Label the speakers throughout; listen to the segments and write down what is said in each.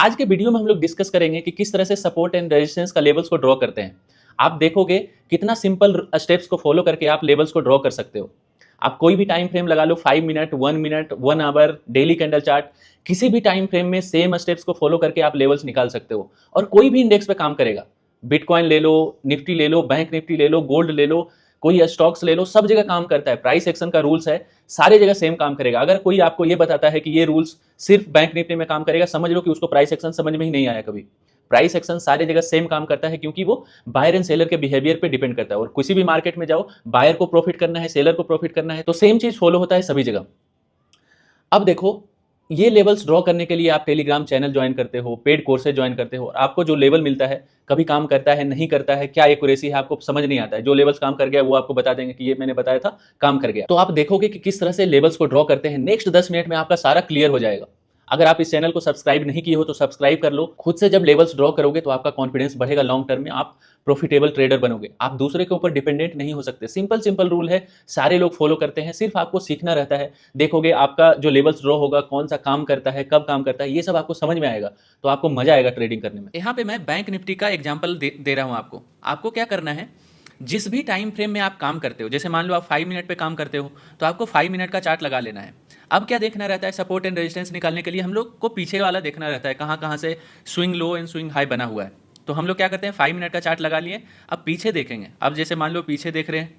Speaker 1: आज के वीडियो में हम लोग डिस्कस करेंगे कि किस तरह से सपोर्ट एंड रेजिस्टेंस का लेवल्स को ड्रॉ करते हैं। आप देखोगे कितना सिंपल स्टेप्स को फॉलो करके आप लेवल्स को ड्रॉ कर सकते हो। आप कोई भी टाइम फ्रेम लगा लो, 5 minute, 1 minute, 1 hour, daily candle chart, किसी भी टाइम फ्रेम में सेम स्टेप्स को फॉलो करके आप लेवल्स निकाल सकते हो और कोई भी इंडेक्स पे काम करेगा। बिटकॉइन ले लो, निफ्टी ले लो, बैंक निफ्टी ले लो, गोल्ड ले लो, कोई स्टॉक्स ले लो, सब जगह काम करता है। प्राइस एक्शन का रूल्स है, सारी जगह सेम काम करेगा। अगर कोई आपको ये बताता है कि ये रूल्स सिर्फ बैंक निफ्टी में काम करेगा, समझ लो कि उसको प्राइस एक्शन समझ में ही नहीं आया कभी। प्राइस एक्शन सारी जगह सेम काम करता है क्योंकि वो बायर एंड सेलर के बिहेवियर पे डिपेंड करता है। और किसी भी मार्केट में जाओ, बायर को प्रॉफिट करना है, सेलर को प्रॉफिट करना है, तो सेम चीज फॉलो होता है सभी जगह। अब देखो, ये लेवल्स ड्रॉ करने के लिए आप टेलीग्राम चैनल ज्वाइन करते हो, पेड कोर्सेज ज्वाइन करते हो और आपको जो लेवल मिलता है कभी काम करता है, नहीं करता है, क्या एक्यूरेसी है आपको समझ नहीं आता है। जो लेवल्स काम कर गया वो आपको बता देंगे कि ये मैंने बताया था काम कर गया। तो आप देखोगे कि किस तरह से लेवल्स को ड्रॉ करते हैं। नेक्स्ट 10 मिनट में आपका सारा क्लियर हो जाएगा। अगर आप इस चैनल को सब्सक्राइब नहीं किए हो तो सब्सक्राइब कर लो। खुद से जब लेवल्स ड्रॉ करोगे तो आपका कॉन्फिडेंस बढ़ेगा, लॉन्ग टर्म में आप प्रॉफिटेबल ट्रेडर बनोगे। आप दूसरे के ऊपर डिपेंडेंट नहीं हो सकते। सिंपल सिंपल रूल है, सारे लोग फॉलो करते हैं, सिर्फ आपको सीखना रहता है। देखोगे आपका जो लेवल्स ड्रॉ होगा, कौन सा काम करता है, कब काम करता है, ये सब आपको समझ में आएगा, तो आपको मजा आएगा ट्रेडिंग करने में। यहाँ पे मैं बैंक निफ्टी का एग्जाम्पल दे रहा हूँ आपको। आपको क्या करना है, जिस भी टाइम फ्रेम में आप काम करते हो, जैसे मान लो आप 5 मिनट पे काम करते हो, तो आपको 5 मिनट का चार्ट लगा लेना है। अब क्या देखना रहता है, सपोर्ट एंड रेजिस्टेंस निकालने के लिए हम लोग को पीछे वाला देखना रहता है, कहाँ कहाँ से swing low and swing high बना हुआ है। तो हम लोग क्या करते हैं, 5 मिनट का चार्ट लगा लिए, अब पीछे देखेंगे। अब जैसे मान लो पीछे देख रहे हैं,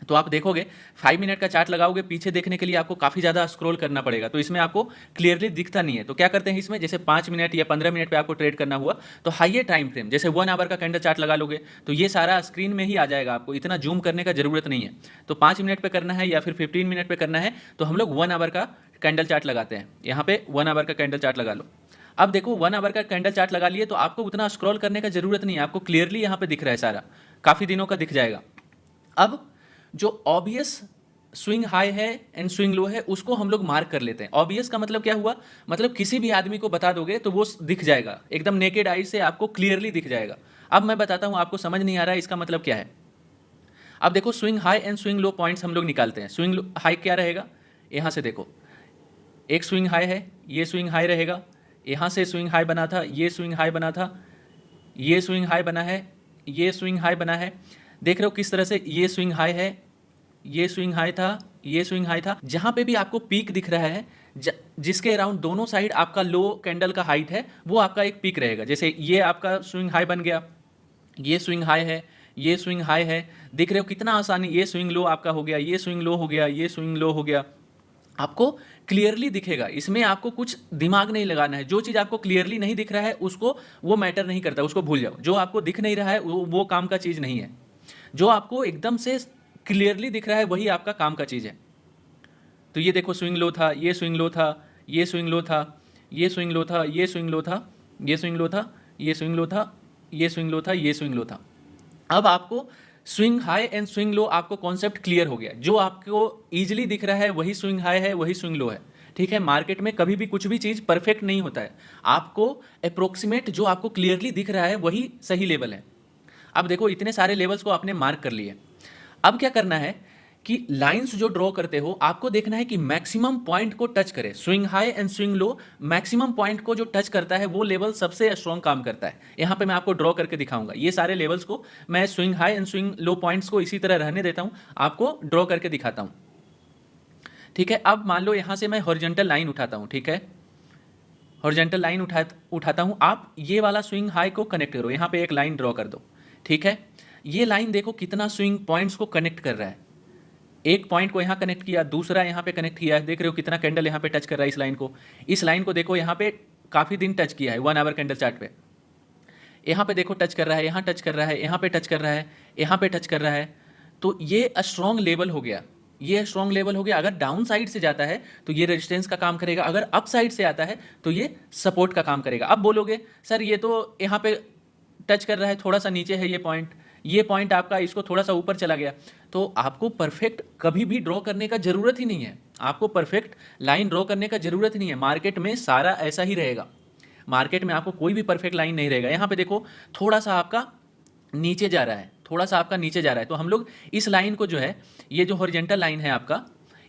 Speaker 1: तो आप देखोगे 5 मिनट का चार्ट लगाओगे, पीछे देखने के लिए आपको काफ़ी ज़्यादा स्क्रॉल करना पड़ेगा, तो इसमें आपको क्लियरली दिखता नहीं है। तो क्या करते हैं इसमें, जैसे 5 मिनट या 15 मिनट पे आपको ट्रेड करना हुआ, तो हाइयर टाइम फ्रेम जैसे 1 आवर का कैंडल चार्ट लगा लोगे तो ये सारा स्क्रीन में ही आ जाएगा, आपको इतना जूम करने का जरूरत नहीं है। तो 5 मिनट पे करना है या फिर 15 मिनट पे करना है, तो हम लोग 1 आवर का कैंडल चार्ट लगाते हैं। यहाँ पे 1 आवर का कैंडल चार्ट लगा लो। अब देखो 1 आवर का कैंडल चार्ट लगा लिए, तो आपको उतना स्क्रॉल करने का जरूरत नहीं है, आपको क्लियरली यहाँ पे दिख रहा है सारा, काफ़ी दिनों का दिख जाएगा। अब जो ऑब्वियस स्विंग हाई है एंड स्विंग लो है, उसको हम लोग मार्क कर लेते हैं। ऑब्वियस का मतलब क्या हुआ, मतलब किसी भी आदमी को बता दोगे तो वो दिख जाएगा, एकदम नेकेड आई से आपको क्लियरली दिख जाएगा। अब मैं बताता हूँ, आपको समझ नहीं आ रहा है इसका मतलब क्या है। अब देखो, swing high and swing low points हम लोग निकालते हैं। स्विंग हाई क्या रहेगा, यहाँ से देखो, एक स्विंग हाई है, ये स्विंग हाई रहेगा, यहाँ से स्विंग हाई बना था, ये स्विंग हाई बना था, ये स्विंग हाई बना है, ये स्विंग हाई बना है। देख रहे हो किस तरह से ये स्विंग हाई है, ये स्विंग हाई था, ये स्विंग हाई था। जहाँ पे भी आपको पीक दिख रहा है, जिसके अराउंड दोनों साइड आपका लो कैंडल का हाइट है, वो आपका एक पीक रहेगा। जैसे ये आपका स्विंग हाई बन गया, ये स्विंग हाई है, ये स्विंग हाई है। देख रहे हो कितना आसानी, ये स्विंग लो आपका हो गया, ये स्विंग लो हो गया, ये स्विंग लो हो गया, आपको क्लियरली दिखेगा। इसमें आपको कुछ दिमाग नहीं लगाना है। जो चीज़ आपको क्लियरली नहीं दिख रहा है उसको, वो मैटर नहीं करता, उसको भूल जाओ। जो आपको दिख नहीं रहा है वो काम का चीज़ नहीं है। जो आपको एकदम से क्लियरली दिख रहा है वही आपका काम का चीज़ है। तो ये देखो स्विंग लो था, ये स्विंग लो था, ये स्विंग लो था, ये स्विंग लो था, ये स्विंग लो था, ये स्विंग लो था, ये स्विंग लो था, ये स्विंग लो था, ये स्विंग लो था। अब आपको swing high and swing low, आपको कॉन्सेप्ट क्लियर हो गया। जो आपको ईजिली दिख रहा है वही स्विंग हाई है, वही स्विंग लो है। ठीक है, मार्केट में कभी भी कुछ भी चीज़ परफेक्ट नहीं होता है। आपको अप्रोक्सीमेट जो आपको क्लियरली दिख रहा है वही सही लेवल है। अब देखो, इतने सारे लेवल्स को आपने मार्क कर लिए। अब क्या करना है कि लाइंस जो ड्रॉ करते हो, आपको देखना है कि मैक्सिमम पॉइंट को टच करे। Swing high and swing low, maximum point को जो टच करता है वो लेवल सबसे स्ट्रॉन्ग काम करता है। यहाँ पे मैं आपको ड्रॉ करके दिखाऊंगा। ये सारे लेवल्स को मैं swing high and swing low points को इसी तरह रहने देता हूँ, आपको ड्रॉ करके दिखाता हूँ। ठीक है, अब मान लो यहाँ से मैं हॉरिजॉन्टल लाइन उठाता हूँ। ठीक है, हॉरिजॉन्टल लाइन उठाता हूँ। आप ये वाला स्विंग हाई को कनेक्ट करो, यहाँ पे एक लाइन ड्रॉ कर दो। ठीक है, ये लाइन देखो कितना स्विंग पॉइंट्स को कनेक्ट कर रहा है। एक पॉइंट को यहाँ कनेक्ट किया, दूसरा यहाँ पे कनेक्ट किया, देख रहे हो कितना कैंडल यहाँ पे टच कर रहा है इस लाइन को। इस लाइन को देखो यहाँ पे काफ़ी दिन टच किया है 1 आवर कैंडल चार्ट पे। यहाँ पे देखो टच कर रहा है, यहाँ टच कर रहा है, यहाँ पे टच कर रहा है, यहाँ पे टच कर रहा है। तो ये स्ट्रॉन्ग लेवल हो गया, ये स्ट्रॉन्ग लेवल हो गया। अगर डाउन साइड से जाता है तो ये रेजिस्टेंस का काम करेगा, अगर अप साइड से आता है तो ये सपोर्ट का काम करेगा। अब बोलोगे सर ये तो यहाँ पे टच कर रहा है, थोड़ा सा नीचे है ये पॉइंट आपका, इसको थोड़ा सा ऊपर चला गया। तो आपको परफेक्ट कभी भी ड्रॉ करने का जरूरत ही नहीं है, आपको परफेक्ट लाइन ड्रॉ करने का जरूरत ही नहीं है। मार्केट में सारा ऐसा ही रहेगा, मार्केट में आपको कोई भी परफेक्ट लाइन नहीं रहेगा। यहाँ पे देखो थोड़ा सा आपका नीचे जा रहा है, थोड़ा सा आपका नीचे जा रहा है, तो हम लोग इस लाइन को जो है, ये जो हॉरिजॉन्टल लाइन है आपका,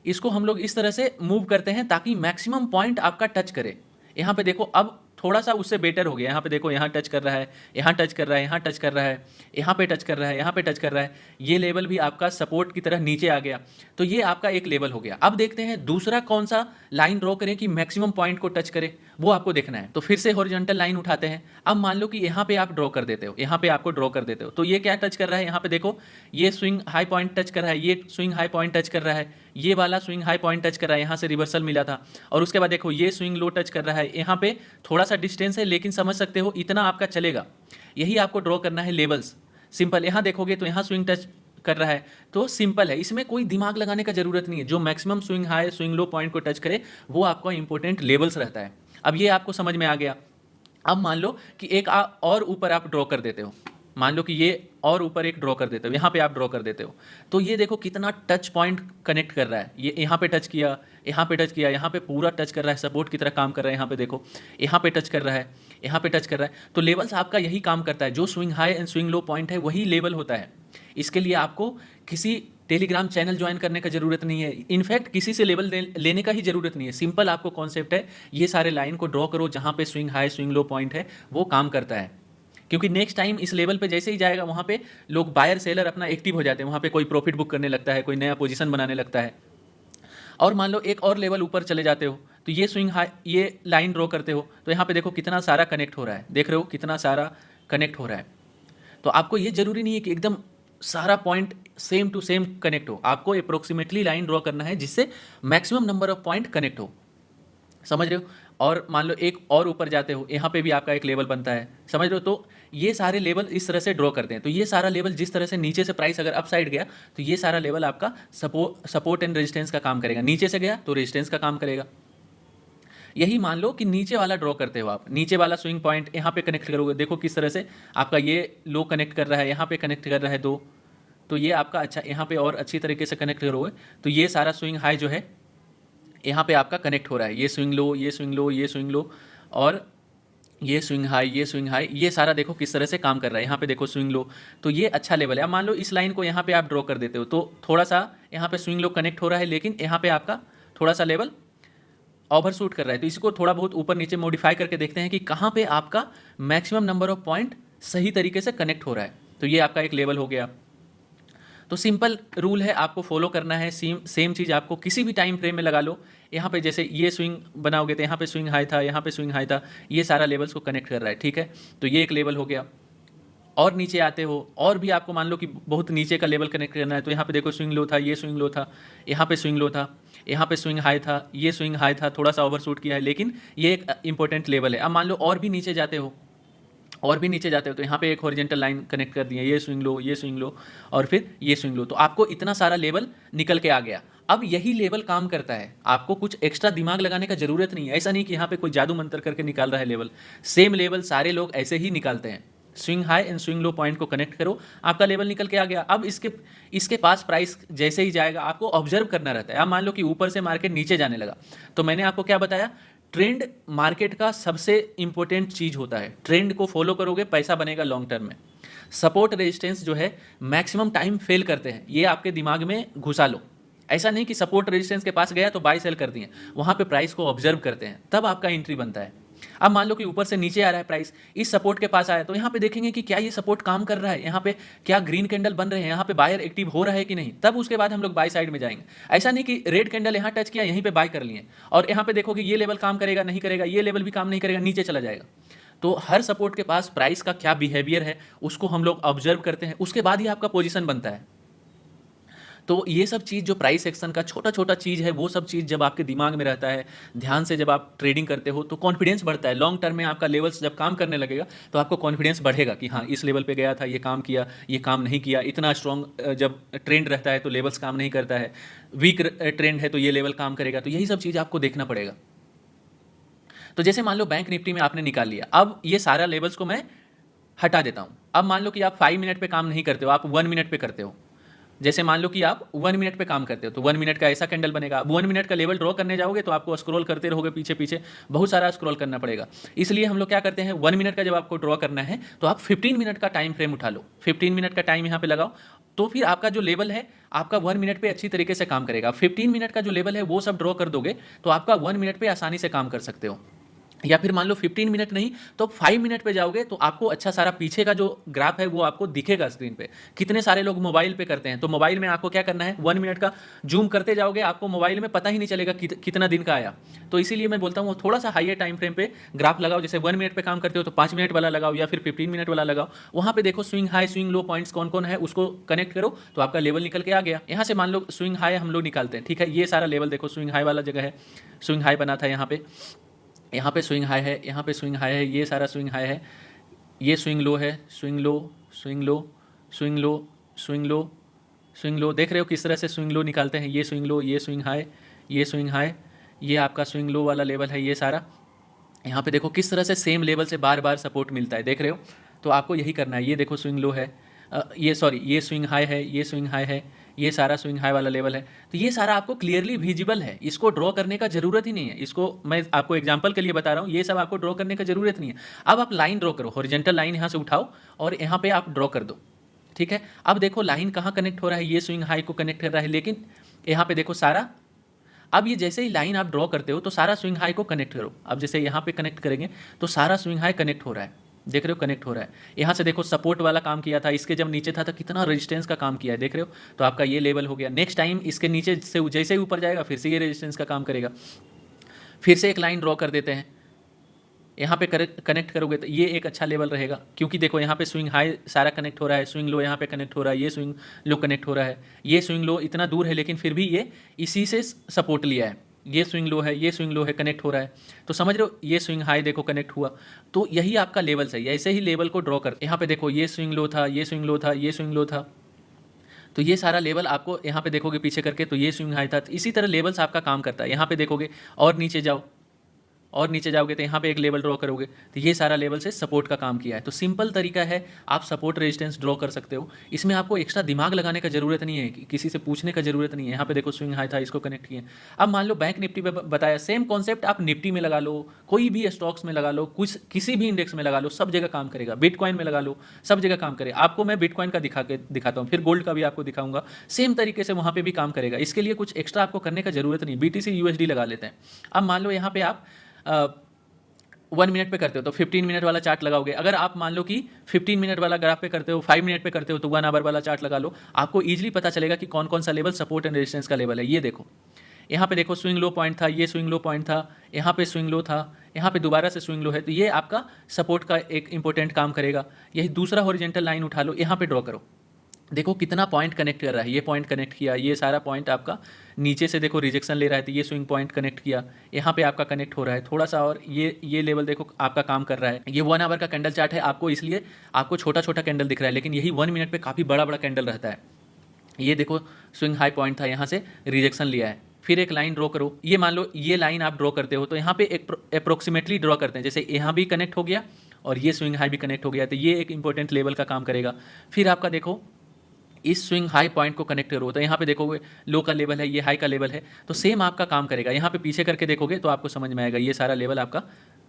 Speaker 1: इसको हम लोग इस तरह से मूव करते हैं ताकि मैक्सिमम पॉइंट आपका टच करे। यहाँ पे देखो अब थोड़ा सा उससे बेटर हो गया। यहाँ पे देखो, यहाँ टच कर रहा है, यहाँ टच कर रहा है, यहाँ टच कर रहा है, यहाँ पे टच कर रहा है, यहाँ पे टच कर रहा है, ये लेवल भी आपका सपोर्ट की तरह नीचे आ गया। तो ये आपका एक लेवल हो गया। अब देखते हैं दूसरा कौन सा लाइन ड्रॉ करें कि मैक्सिमम पॉइंट को टच करे, वो आपको देखना है। तो फिर से हॉरिजॉन्टल लाइन उठाते हैं। अब मान लो कि यहाँ पे आप ड्रॉ कर देते हो, यहाँ पे आपको ड्रॉ कर देते हो, तो ये क्या टच कर रहा है, यहाँ पे देखो ये स्विंग हाई पॉइंट टच कर रहा है, ये स्विंग हाई पॉइंट टच कर रहा है, ये वाला स्विंग हाई पॉइंट टच कर रहा है, यहाँ से रिवर्सल मिला था। और उसके बाद देखो ये स्विंग लो टच कर रहा है, यहाँ पे थोड़ा सा डिस्टेंस है, लेकिन समझ सकते हो इतना आपका चलेगा। यही आपको ड्रॉ करना है लेवल्स, सिंपल। यहाँ देखोगे तो यहाँ स्विंग टच कर रहा है, तो सिंपल है, इसमें कोई दिमाग लगाने का जरूरत नहीं है। जो maximum swing high swing low point को टच करे वो आपका इंपॉर्टेंट लेवल्स रहता है। अब ये आपको समझ में आ गया। अब मान लो कि एक और ऊपर आप ड्रॉ कर देते हो, मान लो कि ये और ऊपर एक ड्रॉ कर देते हो, यहाँ पे आप ड्रॉ कर देते हो, तो ये देखो कितना टच पॉइंट कनेक्ट कर रहा है। ये यहाँ पे टच किया, यहाँ पे टच किया, यहाँ पे पूरा टच कर रहा है, सपोर्ट की तरह काम कर रहा है। यहाँ पे देखो, यहाँ पे टच कर रहा है, यहाँ पे टच कर रहा है। तो लेवल्स आपका यही काम करता है, जो swing high and swing low point है वही लेवल होता है। इसके लिए आपको किसी टेलीग्राम चैनल ज्वाइन करने का जरूरत नहीं है, इनफैक्ट किसी से लेवल लेने का ही जरूरत नहीं है। सिंपल आपको कॉन्सेप्ट है, ये सारे लाइन को ड्रॉ करो जहाँ पे swing high swing low point है वो काम करता है। क्योंकि नेक्स्ट टाइम इस लेवल पे जैसे ही जाएगा वहाँ पे लोग बायर सेलर अपना एक्टिव हो जाते हैं, वहाँ पे कोई प्रॉफिट बुक करने लगता है, कोई नया पोजीशन बनाने लगता है। और मान लो एक और लेवल ऊपर चले जाते हो, तो ये स्विंग हाई, ये लाइन ड्रॉ करते हो, तो यहाँ पे देखो कितना सारा कनेक्ट हो रहा है, देख रहे हो कितना सारा कनेक्ट हो रहा है। तो आपको ये जरूरी नहीं है कि एकदम सारा point same to same connect हो, आपको अप्रोक्सीमेटली लाइन ड्रॉ करना है जिससे maximum number of point connect हो, समझ रहे हो। और मान लो एक और ऊपर जाते हो, यहाँ पे भी आपका एक लेवल बनता है, समझ रहे हो। तो ये सारे लेवल इस तरह से ड्रॉ करते हैं। तो ये सारा लेवल जिस तरह से नीचे से प्राइस अगर अप साइड गया तो ये सारा लेवल आपका सपोर्ट एंड रेजिस्टेंस का काम करेगा, नीचे से गया तो रेजिस्टेंस का काम करेगा। यही मान लो कि नीचे वाला ड्रॉ करते हो आप, नीचे वाला स्विंग पॉइंट यहाँ पे कनेक्ट करोगे, देखो किस तरह से आपका ये लो कनेक्ट कर रहा है, यहाँ पे कनेक्ट कर रहा है दो, तो ये आपका अच्छा यहाँ पे और अच्छी तरीके से कनेक्ट करोगे तो ये सारा स्विंग हाई जो है यहाँ पे आपका कनेक्ट हो रहा है, ये स्विंग लो, ये स्विंग लो, ये स्विंग लो, और ये स्विंग हाई, ये स्विंग हाई, ये सारा देखो किस तरह से काम कर रहा है। यहाँ पे देखो स्विंग लो, तो ये अच्छा लेवल है। अब मान लो इस लाइन को यहाँ पे आप ड्रॉ कर देते हो, तो थोड़ा सा यहाँ पे स्विंग लो कनेक्ट हो रहा है, लेकिन यहाँ पे आपका थोड़ा सा लेवल ओवरशूट कर रहा है। तो इसको थोड़ा बहुत ऊपर नीचे मॉडिफाई करके देखते हैं कि कहाँ पे आपका मैक्सिमम नंबर ऑफ पॉइंट सही तरीके से कनेक्ट हो रहा है। तो ये आपका एक लेवल हो गया। तो सिंपल रूल है, आपको फॉलो करना है। सेम चीज़ आपको किसी भी टाइम फ्रेम में लगा लो। यहाँ पे जैसे ये स्विंग बनाओगे तो यहाँ पे स्विंग हाई था, यहाँ पे स्विंग हाई था, ये सारा लेवल्स को कनेक्ट कर रहा है, ठीक है। तो ये एक लेवल हो गया। और नीचे आते हो, और भी आपको मान लो कि बहुत नीचे का लेवल कनेक्ट करना है, तो यहाँ पे देखो स्विंग लो था, ये स्विंग लो था, यहाँ पे स्विंग लो था, यहाँ पे स्विंग हाई था, ये स्विंग हाई था, थोड़ा सा ओवरशूट किया है, लेकिन ये एक इंपॉर्टेंट लेवल है। अब मान लो और भी नीचे जाते हो, और भी नीचे जाते हो, तो यहाँ पे एक हॉरिजॉन्टल लाइन कनेक्ट कर दी है, ये स्विंग लो, ये स्विंग लो, और फिर ये स्विंग लो। तो आपको इतना सारा लेवल निकल के आ गया। अब यही लेवल काम करता है, आपको कुछ एक्स्ट्रा दिमाग लगाने का जरूरत नहीं है। ऐसा नहीं कि यहाँ पे कोई जादू मंत्र करके निकाल रहा है लेवल, सेम लेवल सारे लोग ऐसे ही निकालते हैं। Swing high and swing low point को कनेक्ट करो, आपका लेवल निकल के आ गया। अब इसके पास प्राइस जैसे ही जाएगा आपको ऑब्जर्व करना रहता है। अब मान लो कि ऊपर से मार्केट नीचे जाने लगा, तो मैंने आपको क्या बताया, ट्रेंड मार्केट का सबसे इंपॉर्टेंट चीज होता है। ट्रेंड को फॉलो करोगे पैसा बनेगा लॉन्ग टर्म में। सपोर्ट रेजिस्टेंस जो है मैक्सिमम टाइम फेल करते हैं, ये आपके दिमाग में घुसा लो। ऐसा नहीं कि सपोर्ट रेजिस्टेंस के पास गया तो बाय सेल कर दिए, वहां पे प्राइस को ऑब्जर्व करते हैं, तब आपका एंट्री बनता है। अब मान लो कि ऊपर से नीचे आ रहा है प्राइस, इस सपोर्ट के पास आया, तो यहाँ पे देखेंगे कि क्या ये सपोर्ट काम कर रहा है, यहाँ पे क्या ग्रीन कैंडल बन रहे हैं, यहाँ पे बायर एक्टिव हो रहा है कि नहीं, तब उसके बाद हम लोग बाय साइड में जाएंगे। ऐसा नहीं कि रेड कैंडल यहाँ टच किया यहीं पे बाय कर लिए, और यहाँ पे देखो कि ये लेवल काम करेगा नहीं करेगा, ये लेवल भी काम नहीं करेगा, नीचे चला जाएगा। तो हर सपोर्ट के पास प्राइस का क्या बिहेवियर है उसको हम लोग ऑब्जर्व करते हैं, उसके बाद ही आपका पोजीशन बनता है। तो ये सब चीज़ जो प्राइस एक्शन का छोटा छोटा चीज़ है, वो सब चीज़ जब आपके दिमाग में रहता है, ध्यान से जब आप ट्रेडिंग करते हो, तो कॉन्फिडेंस बढ़ता है। लॉन्ग टर्म में आपका लेवल्स जब काम करने लगेगा तो आपको कॉन्फिडेंस बढ़ेगा कि हाँ इस लेवल पे गया था, ये काम किया, ये काम नहीं किया। इतना स्ट्रॉन्ग जब ट्रेंड रहता है तो लेवल्स काम नहीं करता है, वीक ट्रेंड है तो ये लेवल काम करेगा। तो यही सब चीज़ आपको देखना पड़ेगा। तो जैसे मान लो बैंक निफ्टी में आपने निकाल लिया, अब ये सारा लेवल्स को मैं हटा देता हूँ। अब मान लो कि आप 5 मिनट पे काम नहीं करते हो, आप 1 मिनट पे करते हो। जैसे मान लो कि आप 1 मिनट पे काम करते हो, तो 1 मिनट का ऐसा कैंडल बनेगा। 1 मिनट का लेवल ड्रॉ करने जाओगे तो आपको स्क्रॉल करते रहोगे पीछे पीछे, बहुत सारा स्क्रॉल करना पड़ेगा। इसलिए हम लोग क्या करते हैं, 1 मिनट का जब आपको ड्रॉ करना है तो आप 15 मिनट का टाइम फ्रेम उठा लो, 15 मिनट का टाइम यहाँ पे लगाओ, तो फिर आपका जो लेवल है आपका 1 मिनट पे अच्छी तरीके से काम करेगा। 15 मिनट का जो लेवल है वो सब ड्रॉ कर दोगे तो आपका 1 मिनट पे आसानी से काम कर सकते हो। या फिर मान लो 15 मिनट नहीं तो 5 मिनट पे जाओगे तो आपको अच्छा सारा पीछे का जो ग्राफ है वो आपको दिखेगा स्क्रीन पे। कितने सारे लोग मोबाइल पे करते हैं, तो मोबाइल में आपको क्या करना है, 1 मिनट का जूम करते जाओगे, आपको मोबाइल में पता ही नहीं चलेगा कितना दिन का आया। तो इसीलिए मैं बोलता हूँ थोड़ा सा हाइयर टाइम फ्रेम पे ग्राफ लगाओ, जैसे 1 मिनट पे काम करते हो तो 5 मिनट वाला लगाओ या फिर 15 मिनट वाला लगाओ। वहाँ पे देखो swing high swing low points कौन कौन है उसको कनेक्ट करो तो आपका लेवल निकल के आ गया। यहाँ से मान लो स्विंग हाई हम लोग निकालते हैं, ठीक है, ये सारा लेवल देखो स्विंग हाई वाला जगह है, स्विंग हाई बना था यहाँ पे स्विंग हाई है, यहाँ पे स्विंग हाई है, ये सारा स्विंग हाई है, ये स्विंग लो है, swing low swing low swing low swing low swing low. देख रहे हो किस तरह से स्विंग लो निकालते हैं, ये स्विंग लो, ये स्विंग हाई, ये स्विंग हाई, ये आपका स्विंग लो वाला लेवल है, ये सारा। यहाँ पे देखो किस तरह से सेम लेवल से बार बार सपोर्ट मिलता है, देख रहे हो। तो आपको यही करना है, ये देखो स्विंग लो है, ये सॉरी ये स्विंग हाई है, ये स्विंग हाई है, ये सारा स्विंग हाई वाला लेवल है। तो ये सारा आपको क्लियरली विजिबल है, इसको ड्रॉ करने का जरूरत ही नहीं है। इसको मैं आपको एग्जांपल के लिए बता रहा हूँ, ये सब आपको ड्रॉ करने का जरूरत नहीं है। अब आप लाइन ड्रॉ करो, हॉरिजॉन्टल लाइन यहाँ से उठाओ और यहाँ पे आप ड्रॉ कर दो, ठीक है। अब देखो लाइन कहाँ कनेक्ट हो रहा है, ये स्विंग हाई को कनेक्ट कर रहा है, लेकिन यहाँ पे देखो सारा, अब ये जैसे ही लाइन आप ड्रॉ करते हो तो सारा स्विंग हाई को कनेक्ट करो। अब जैसे यहाँ पे कनेक्ट करेंगे तो सारा स्विंग हाई कनेक्ट हो रहा है, देख रहे हो कनेक्ट हो रहा है। यहाँ से देखो सपोर्ट वाला काम किया था, इसके जब नीचे था तो कितना रेजिस्टेंस का काम किया है, देख रहे हो। तो आपका ये लेवल हो गया। नेक्स्ट टाइम इसके नीचे से जैसे ही ऊपर जाएगा फिर से ये रेजिस्टेंस का काम करेगा। फिर से एक लाइन ड्रॉ कर देते हैं, यहाँ पे कनेक्ट करोगे तो ये एक अच्छा लेवल रहेगा, क्योंकि देखो यहाँ पे स्विंग हाई सारा कनेक्ट हो रहा है, स्विंग लो यहाँ पे कनेक्ट हो रहा है, ये स्विंग लो कनेक्ट हो रहा है, ये स्विंग लो इतना दूर है लेकिन फिर भी ये इसी से सपोर्ट लिया है, ये स्विंग लो है, ये स्विंग लो है, कनेक्ट हो रहा है। तो समझ रहे हो, ये स्विंग हाई देखो कनेक्ट हुआ। तो यही आपका लेवल सही है, ऐसे ही लेवल को ड्रॉ कर। यहाँ पे देखो ये स्विंग लो था, ये स्विंग लो था, ये स्विंग लो था, तो ये सारा लेवल आपको यहाँ पे देखोगे पीछे करके तो ये स्विंग हाई था। तो इसी तरह लेवल्स आपका काम करता है। यहाँ पे देखोगे और नीचे जाओ, और नीचे जाओगे तो यहाँ पे एक लेवल ड्रॉ करोगे तो ये सारा लेवल से सपोर्ट का काम किया है। तो सिंपल तरीका है, आप सपोर्ट रेजिस्टेंस ड्रॉ कर सकते हो। इसमें आपको एक्स्ट्रा दिमाग लगाने का जरूरत नहीं है, किसी से पूछने का जरूरत नहीं है। यहाँ पे देखो स्विंग हाई था, इसको कनेक्ट किए। अब मान लो बैंक निफ्टी पे बताया, सेम कॉन्सेप्ट आप निफ्टी में लगा लो, कोई भी स्टॉक्स में लगा लो, कुछ किसी भी इंडेक्स में लगा लो, सब जगह काम करेगा। बिटकॉइन में लगा लो, सब जगह काम करेगा। आपको मैं बिटकॉइन का दिखाता हूँ, फिर गोल्ड का भी आपको दिखाऊंगा, सेम तरीके से वहाँ पे भी काम करेगा। इसके लिए कुछ एक्स्ट्रा आपको करने का जरूरत नहीं। BTC USD लगा लेते हैं। अब मान लो यहाँ पे आप 1 मिनट पे करते हो तो 15 मिनट वाला चार्ट लगाओगे। अगर आप मान लो कि 15 मिनट वाला ग्राफ पे करते हो, 5 मिनट पे करते हो तो 1 आवर वाला चार्ट लगा लो। आपको ईजिली पता चलेगा कि कौन कौन सा लेवल सपोर्ट एंड रेजिस्टेंस का लेवल है। ये देखो यहाँ पे देखो स्विंग लो पॉइंट था, ये स्विंग लो पॉइंट था, यहाँ पे स्विंग लो था, यहाँ पे दोबारा से स्विंग लो है, तो ये आपका सपोर्ट का एक इंपॉर्टेंट काम करेगा। यही दूसरा हॉरिजॉन्टल लाइन उठा लो, यहाँ पे ड्रॉ करो, देखो कितना पॉइंट कनेक्ट कर रहा है। ये पॉइंट कनेक्ट किया, ये सारा पॉइंट आपका नीचे से देखो रिजेक्शन ले रहा है, तो ये स्विंग पॉइंट कनेक्ट किया, यहाँ पे आपका कनेक्ट हो रहा है थोड़ा सा, और ये लेवल देखो आपका काम कर रहा है। ये 1 आवर का कैंडल चार्ट है, आपको इसलिए आपको छोटा छोटा कैंडल दिख रहा है, लेकिन यही 1 मिनट पे काफ़ी बड़ा बड़ा कैंडल रहता है। ये देखो स्विंग हाई पॉइंट था, यहाँ से रिजेक्शन लिया है। फिर एक लाइन ड्रॉ करो, ये मान लो ये लाइन आप ड्रॉ करते हो तो यहाँ पे एक अप्रोक्सीमेटली ड्रॉ करते हैं, जैसे यहाँ भी कनेक्ट हो गया और ये स्विंग हाई भी कनेक्ट हो गया, तो ये एक इंपॉर्टेंट लेवल का काम करेगा। फिर आपका देखो इस स्विंग हाई पॉइंट को कनेक्ट करो तो यहाँ पे देखोगे लो का लेवल है, ये हाई का लेवल है, तो सेम आपका काम करेगा। यहाँ पे पीछे करके देखोगे तो आपको समझ में आएगा, ये सारा लेवल आपका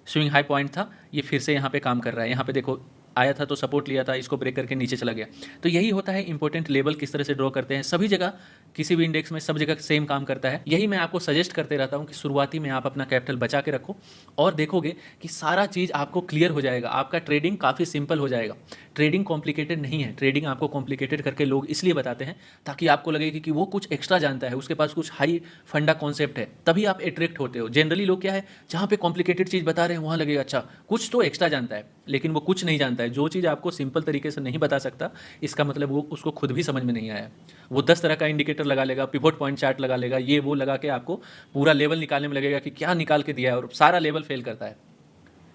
Speaker 1: स्विंग हाई पॉइंट था, ये फिर से यहाँ पे काम कर रहा है। यहाँ पे देखो आया था तो सपोर्ट लिया था, इसको ब्रेक करके नीचे चला गया। तो यही होता है इंपॉर्टेंट लेवल किस तरह से ड्रॉ करते हैं। सभी जगह किसी भी इंडेक्स में सब जगह सेम काम करता है। यही मैं आपको सजेस्ट करते रहता हूँ कि शुरुआती में आप अपना कैपिटल बचा के रखो और देखोगे कि सारा चीज़ आपको क्लियर हो जाएगा, आपका ट्रेडिंग काफ़ी सिंपल हो जाएगा। ट्रेडिंग कॉम्प्लिकेटेड नहीं है, ट्रेडिंग आपको कॉम्प्लिकेटेड करके लोग इसलिए बताते हैं ताकि आपको लगे कि वो कुछ एक्स्ट्रा जानता है, उसके पास कुछ हाई फंडा कॉन्सेप्ट है, तभी आप अट्रैक्ट होते हो। जनरली लोग क्या है, जहाँ पे कॉम्प्लिकेटेड चीज़ बता रहे हैं वहाँ लगेगा अच्छा कुछ तो एक्स्ट्रा जानता है, लेकिन वो कुछ नहीं जानता है। जो चीज़ आपको सिंपल तरीके से नहीं बता सकता, इसका मतलब वो उसको खुद भी समझ में नहीं आया। वो 10 तरह का इंडिकेटर लगा लेगा, पिवोट पॉइंट चार्ट लगा लेगा, ये वो लगा के आपको पूरा लेवल निकालने में लगेगा कि क्या निकाल के दिया है, और सारा लेवल फेल करता है।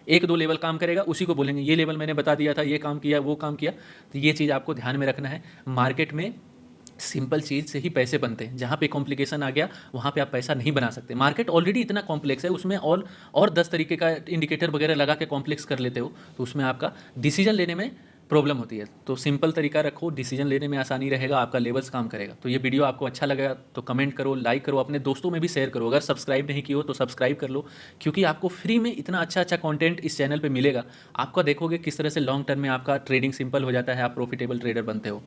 Speaker 1: 1-2 लेवल काम करेगा, उसी को बोलेंगे ये लेवल मैंने बता दिया था, ये काम किया वो काम किया। तो ये चीज़ आपको ध्यान में रखना है। मार्केट में सिंपल चीज़ से ही पैसे बनते हैं, जहाँ पे कॉम्प्लिकेशन आ गया वहाँ पे आप पैसा नहीं बना सकते। मार्केट ऑलरेडी इतना कॉम्प्लेक्स है, उसमें और 10 तरीके का इंडिकेटर वगैरह लगा के कॉम्प्लेक्स कर लेते हो, तो उसमें आपका डिसीजन लेने में प्रॉब्लम होती है। तो सिंपल तरीका रखो, डिसीजन लेने में आसानी रहेगा, आपका लेवल्स काम करेगा। तो ये वीडियो आपको अच्छा लगा तो कमेंट करो, लाइक करो, अपने दोस्तों में भी शेयर करो। अगर सब्सक्राइब नहीं किया हो तो सब्सक्राइब कर लो, क्योंकि आपको फ्री में इतना अच्छा अच्छा कंटेंट इस चैनल पे मिलेगा। आपका देखोगे किस तरह से लॉन्ग टर्म में आपका ट्रेडिंग सिंपल हो जाता है, आप प्रॉफिटेबल ट्रेडर बनते हो।